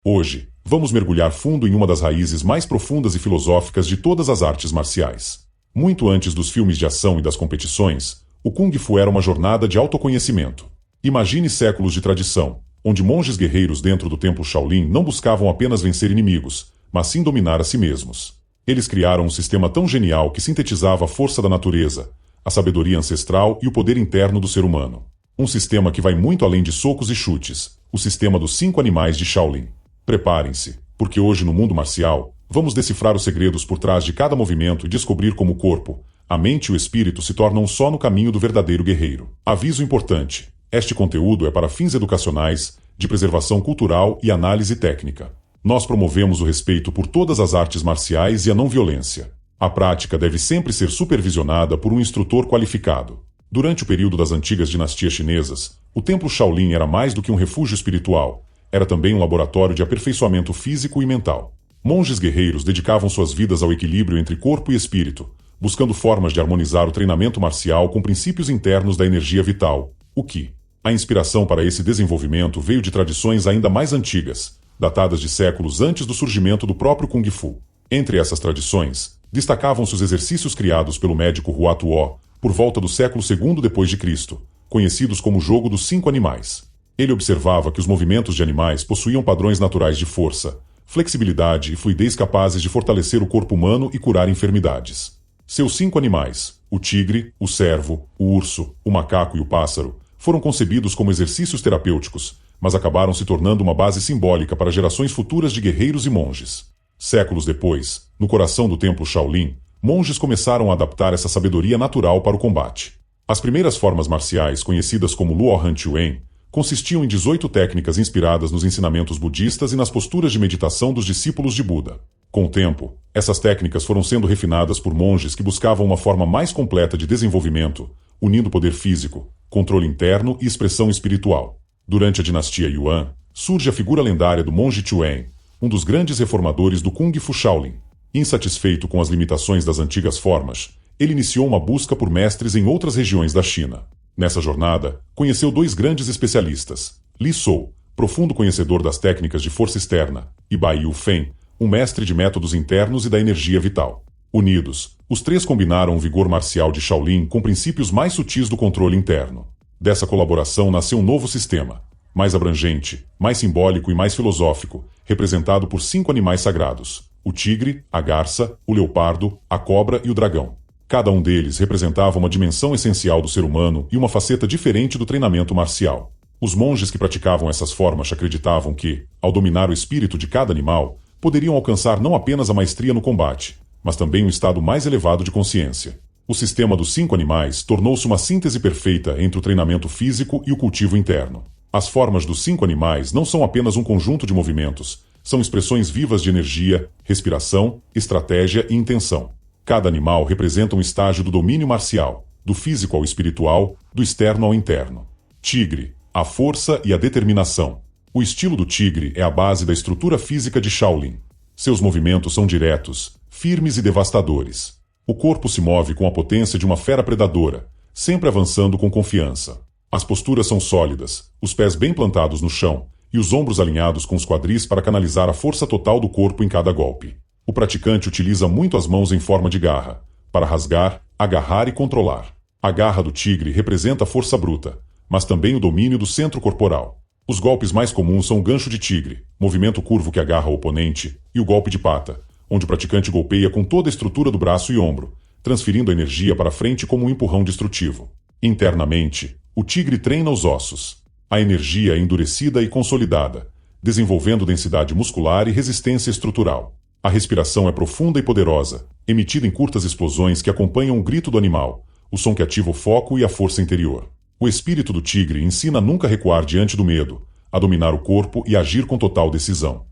Hoje, vamos mergulhar fundo em uma das raízes mais profundas e filosóficas de todas as artes marciais. Muito antes dos filmes de ação e das competições, o Kung Fu era uma jornada de autoconhecimento. Imagine séculos de tradição, onde monges guerreiros dentro do templo Shaolin não buscavam apenas vencer inimigos, mas sim dominar a si mesmos. Eles criaram um sistema tão genial que sintetizava a força da natureza, a sabedoria ancestral e o poder interno do ser humano. Um sistema que vai muito além de socos e chutes, o sistema dos 5 animais de Shaolin. Preparem-se, porque hoje no mundo marcial, vamos decifrar os segredos por trás de cada movimento e descobrir como o corpo, a mente e o espírito se tornam um só no caminho do verdadeiro guerreiro. Aviso importante: este conteúdo é para fins educacionais, de preservação cultural e análise técnica. Nós promovemos o respeito por todas as artes marciais e a não-violência. A prática deve sempre ser supervisionada por um instrutor qualificado. Durante o período das antigas dinastias chinesas, o templo Shaolin era mais do que um refúgio espiritual, era também um laboratório de aperfeiçoamento físico e mental. Monges guerreiros dedicavam suas vidas ao equilíbrio entre corpo e espírito, buscando formas de harmonizar o treinamento marcial com princípios internos da energia vital, o Qi. A inspiração para esse desenvolvimento veio de tradições ainda mais antigas, datadas de séculos antes do surgimento do próprio Kung Fu. Entre essas tradições, destacavam-se os exercícios criados pelo médico Hua Tuo, por volta do século II d.C., conhecidos como jogo dos 5 animais. Ele observava que os movimentos de animais possuíam padrões naturais de força, flexibilidade e fluidez capazes de fortalecer o corpo humano e curar enfermidades. Seus 5 animais, o tigre, o cervo, o urso, o macaco e o pássaro, foram concebidos como exercícios terapêuticos, mas acabaram se tornando uma base simbólica para gerações futuras de guerreiros e monges. Séculos depois, no coração do templo Shaolin, monges começaram a adaptar essa sabedoria natural para o combate. As primeiras formas marciais, conhecidas como Luo Han Chuan, consistiam em 18 técnicas inspiradas nos ensinamentos budistas e nas posturas de meditação dos discípulos de Buda. Com o tempo, essas técnicas foram sendo refinadas por monges que buscavam uma forma mais completa de desenvolvimento, unindo poder físico, controle interno e expressão espiritual. Durante a dinastia Yuan, surge a figura lendária do monge Chuan, um dos grandes reformadores do Kung Fu Shaolin. Insatisfeito com as limitações das antigas formas, ele iniciou uma busca por mestres em outras regiões da China. Nessa jornada, conheceu 2 grandes especialistas, Li Sou, profundo conhecedor das técnicas de força externa, e Bai Yu-Fen, um mestre de métodos internos e da energia vital. Unidos, os 3 combinaram o vigor marcial de Shaolin com princípios mais sutis do controle interno. Dessa colaboração nasceu um novo sistema, mais abrangente, mais simbólico e mais filosófico, representado por 5 animais sagrados: o tigre, a garça, o leopardo, a cobra e o dragão. Cada um deles representava uma dimensão essencial do ser humano e uma faceta diferente do treinamento marcial. Os monges que praticavam essas formas acreditavam que, ao dominar o espírito de cada animal, poderiam alcançar não apenas a maestria no combate, mas também um estado mais elevado de consciência. O sistema dos 5 animais tornou-se uma síntese perfeita entre o treinamento físico e o cultivo interno. As formas dos 5 animais não são apenas um conjunto de movimentos, são expressões vivas de energia, respiração, estratégia e intenção. Cada animal representa um estágio do domínio marcial, do físico ao espiritual, do externo ao interno. Tigre, a força e a determinação. O estilo do tigre é a base da estrutura física de Shaolin. Seus movimentos são diretos, firmes e devastadores. O corpo se move com a potência de uma fera predadora, sempre avançando com confiança. As posturas são sólidas, os pés bem plantados no chão, e os ombros alinhados com os quadris para canalizar a força total do corpo em cada golpe. O praticante utiliza muito as mãos em forma de garra, para rasgar, agarrar e controlar. A garra do tigre representa a força bruta, mas também o domínio do centro corporal. Os golpes mais comuns são o gancho de tigre, movimento curvo que agarra o oponente, e o golpe de pata, onde o praticante golpeia com toda a estrutura do braço e ombro, transferindo a energia para frente como um empurrão destrutivo. Internamente, o tigre treina os ossos. A energia é endurecida e consolidada, desenvolvendo densidade muscular e resistência estrutural. A respiração é profunda e poderosa, emitida em curtas explosões que acompanham o grito do animal, o som que ativa o foco e a força interior. O espírito do tigre ensina a nunca recuar diante do medo, a dominar o corpo e agir com total decisão.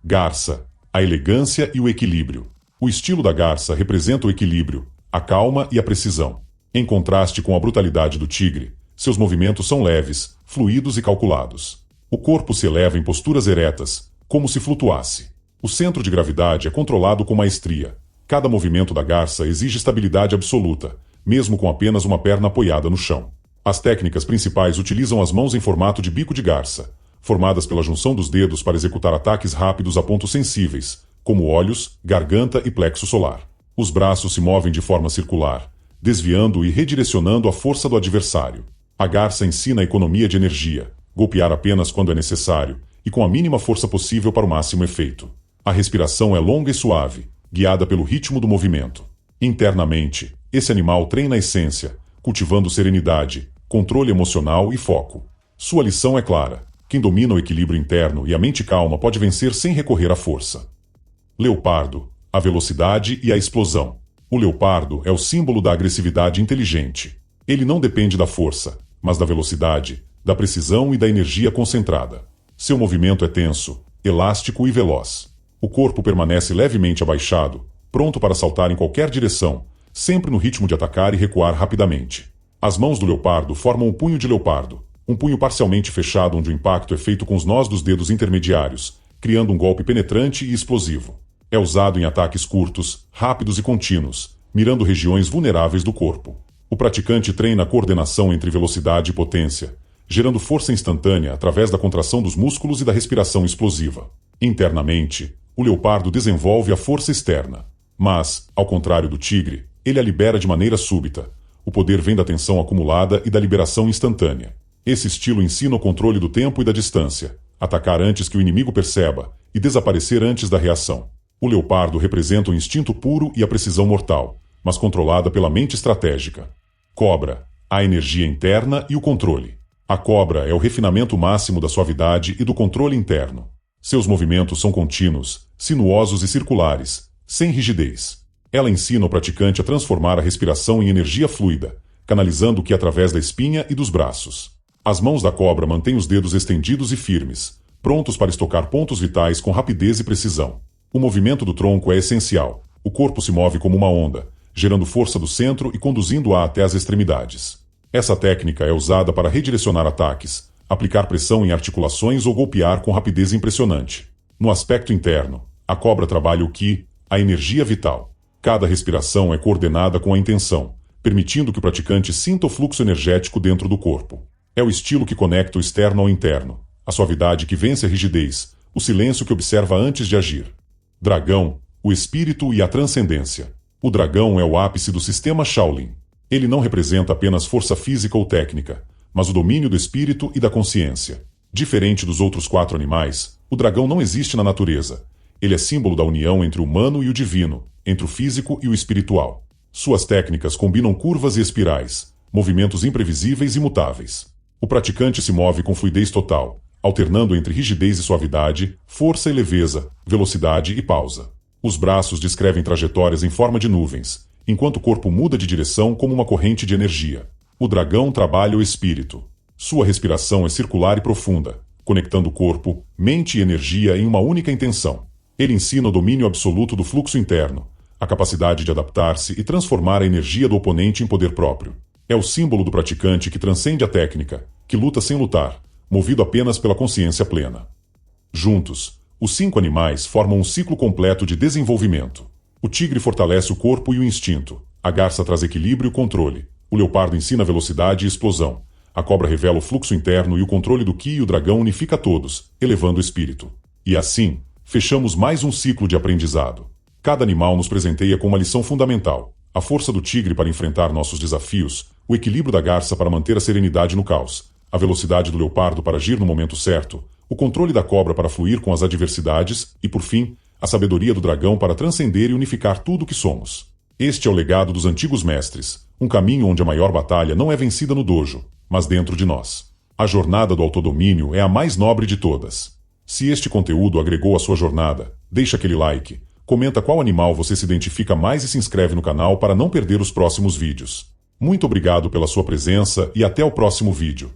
Garça, a elegância e o equilíbrio. O estilo da garça representa o equilíbrio, a calma e a precisão. Em contraste com a brutalidade do tigre, seus movimentos são leves, fluidos e calculados. O corpo se eleva em posturas eretas, como se flutuasse. O centro de gravidade é controlado com maestria. Cada movimento da garça exige estabilidade absoluta, mesmo com apenas uma perna apoiada no chão. As técnicas principais utilizam as mãos em formato de bico de garça, formadas pela junção dos dedos para executar ataques rápidos a pontos sensíveis, como olhos, garganta e plexo solar. Os braços se movem de forma circular, desviando e redirecionando a força do adversário. A garça ensina a economia de energia, golpear apenas quando é necessário e com a mínima força possível para o máximo efeito. A respiração é longa e suave, guiada pelo ritmo do movimento. Internamente, esse animal treina a essência, cultivando serenidade, controle emocional e foco. Sua lição é clara: quem domina o equilíbrio interno e a mente calma pode vencer sem recorrer à força. Leopardo, a velocidade e a explosão. O leopardo é o símbolo da agressividade inteligente. Ele não depende da força, mas da velocidade, da precisão e da energia concentrada. Seu movimento é tenso, elástico e veloz. O corpo permanece levemente abaixado, pronto para saltar em qualquer direção, sempre no ritmo de atacar e recuar rapidamente. As mãos do leopardo formam um punho de leopardo, um punho parcialmente fechado onde o impacto é feito com os nós dos dedos intermediários, criando um golpe penetrante e explosivo. É usado em ataques curtos, rápidos e contínuos, mirando regiões vulneráveis do corpo. O praticante treina a coordenação entre velocidade e potência, gerando força instantânea através da contração dos músculos e da respiração explosiva. Internamente, o leopardo desenvolve a força externa. Mas, ao contrário do tigre, ele a libera de maneira súbita. O poder vem da tensão acumulada e da liberação instantânea. Esse estilo ensina o controle do tempo e da distância, atacar antes que o inimigo perceba e desaparecer antes da reação. O leopardo representa o instinto puro e a precisão mortal, mas controlada pela mente estratégica. Cobra, a energia interna e o controle. A cobra é o refinamento máximo da suavidade e do controle interno. Seus movimentos são contínuos, sinuosos e circulares, sem rigidez. Ela ensina o praticante a transformar a respiração em energia fluida, canalizando o que através da espinha e dos braços. As mãos da cobra mantêm os dedos estendidos e firmes, prontos para estocar pontos vitais com rapidez e precisão. O movimento do tronco é essencial. O corpo se move como uma onda, gerando força do centro e conduzindo-a até as extremidades. Essa técnica é usada para redirecionar ataques, aplicar pressão em articulações ou golpear com rapidez impressionante. No aspecto interno, a cobra trabalha o ki, a energia vital. Cada respiração é coordenada com a intenção, permitindo que o praticante sinta o fluxo energético dentro do corpo. É o estilo que conecta o externo ao interno, a suavidade que vence a rigidez, o silêncio que observa antes de agir. Dragão, o espírito e a transcendência. O dragão é o ápice do sistema Shaolin. Ele não representa apenas força física ou técnica, mas o domínio do espírito e da consciência. Diferente dos outros 4 animais, o dragão não existe na natureza. Ele é símbolo da união entre o humano e o divino, entre o físico e o espiritual. Suas técnicas combinam curvas e espirais, movimentos imprevisíveis e mutáveis. O praticante se move com fluidez total, alternando entre rigidez e suavidade, força e leveza, velocidade e pausa. Os braços descrevem trajetórias em forma de nuvens, enquanto o corpo muda de direção como uma corrente de energia. O dragão trabalha o espírito. Sua respiração é circular e profunda, conectando corpo, mente e energia em uma única intenção. Ele ensina o domínio absoluto do fluxo interno, a capacidade de adaptar-se e transformar a energia do oponente em poder próprio. É o símbolo do praticante que transcende a técnica, que luta sem lutar, movido apenas pela consciência plena. Juntos, os 5 animais formam um ciclo completo de desenvolvimento. O tigre fortalece o corpo e o instinto, a garça traz equilíbrio e controle, o leopardo ensina velocidade e explosão, a cobra revela o fluxo interno e o controle do ki e o dragão unifica todos, elevando o espírito. E assim, fechamos mais um ciclo de aprendizado. Cada animal nos presenteia com uma lição fundamental: a força do tigre para enfrentar nossos desafios, o equilíbrio da garça para manter a serenidade no caos, a velocidade do leopardo para agir no momento certo, o controle da cobra para fluir com as adversidades e, por fim, a sabedoria do dragão para transcender e unificar tudo o que somos. Este é o legado dos antigos mestres, um caminho onde a maior batalha não é vencida no dojo, mas dentro de nós. A jornada do autodomínio é a mais nobre de todas. Se este conteúdo agregou à sua jornada, deixa aquele like, comenta qual animal você se identifica mais e se inscreve no canal para não perder os próximos vídeos. Muito obrigado pela sua presença e até o próximo vídeo.